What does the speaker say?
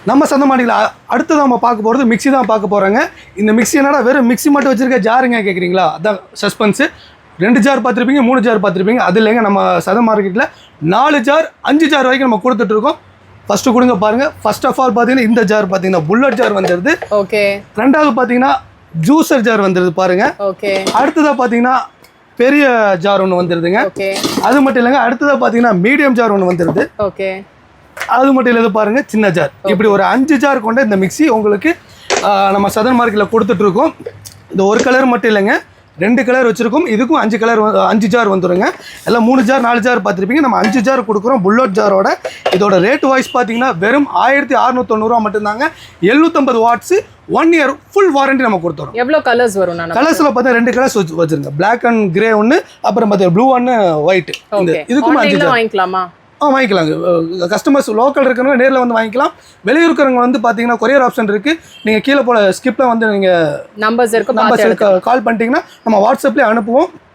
நம்ம சந்த மாடியில் அடுத்து நம்ம பார்க்க போகிறது மிக்ஸி தான் பார்க்க போகிறாங்க. இந்த மிக்ஸி என்னடா வெறும் மிக்ஸி மட்டும் வச்சுருக்க ஜாருங்க கேட்குறீங்களா? அதான் சஸ்பென்ஸு. 2 ஜார் பார்த்துருப்பீங்க, 3 ஜார் பார்த்துருப்பீங்க. அது இல்லைங்க, நம்ம சத மார்க்கெட்டில் 4 ஜார் 5 ஜார் வரைக்கும் நம்ம கொடுத்துட்ருக்கோம். ஃபஸ்ட்டு கொடுங்க பாருங்கள். ஃபர்ஸ்ட் ஆஃப் ஆல் பார்த்தீங்கன்னா இந்த ஜார் பார்த்தீங்கன்னா புல்லட் ஜார் வந்துடுது. ஓகே. ரெண்டாவது பார்த்தீங்கன்னா ஜூஸர் ஜார் வந்துடுது பாருங்கள். ஓகே. அடுத்ததாக பார்த்தீங்கன்னா பெரிய ஜார் ஒன்று வந்துடுதுங்க. ஓகே. அது மட்டும் இல்லைங்க, அடுத்ததாக பார்த்தீங்கன்னா மீடியம் ஜார் ஒன்று வந்துடுது. ஓகே. அது மட்டும் இல்லை பாருங்க சின்ன ஜார். இப்படி ஒரு 5 ஜார் கொண்ட இந்த மிக்ஸி உங்களுக்கு நம்ம சதன் மார்க்கெட்டில் கொடுத்துட்ருக்கோம். இந்த ஒரு கலர் மட்டும் இல்லைங்க, 2 கலர் வச்சுருக்கோம். இதுக்கும் 5 ஜார் வந்துடுங்க. எல்லாம் 3 ஜார் 4 ஜார் பார்த்துருப்பீங்க. நம்ம 5 ஜார் கொடுக்குறோம் புல்லட் ஜாரோட. இதோட ரேட் வைஸ் பார்த்தீங்கன்னா வெறும் 1690 மட்டும்தாங்க. 750 வாட்ஸு, 1 இயர் ஃபுல் வாரண்டி நம்ம கொடுத்துறோம். எவ்வளோ கலர்ஸ் வரும்? கலர்ஸில் பார்த்தா 2 கலர்ஸ் வச்சுருங்க. பிளாக் அண்ட் கிரே ஒன்று, அப்புறம் பார்த்தீங்கன்னா ப்ளூ ஒன்று, ஒயிட். இதுக்கும் 5 ஜார் வாங்கிக்கலாமா? வாங்கிக்கலாங்க. கஸ்டமர்ஸ் லோக்கல் இருக்கிறவங்க நேரில் வந்து வாங்கிக்கலாம். வெளியூர் இருக்கிறவங்க வந்து பார்த்தீங்கன்னா கொரியர் ஆப்ஷன் இருக்குது. நீங்கள் கீழே போல ஸ்கிப்பில் வந்து நீங்கள் நம்பர்ஸ் கால் பண்ணிட்டீங்கன்னா நம்ம வாட்ஸ்அப்லேயே அனுப்புவோம்.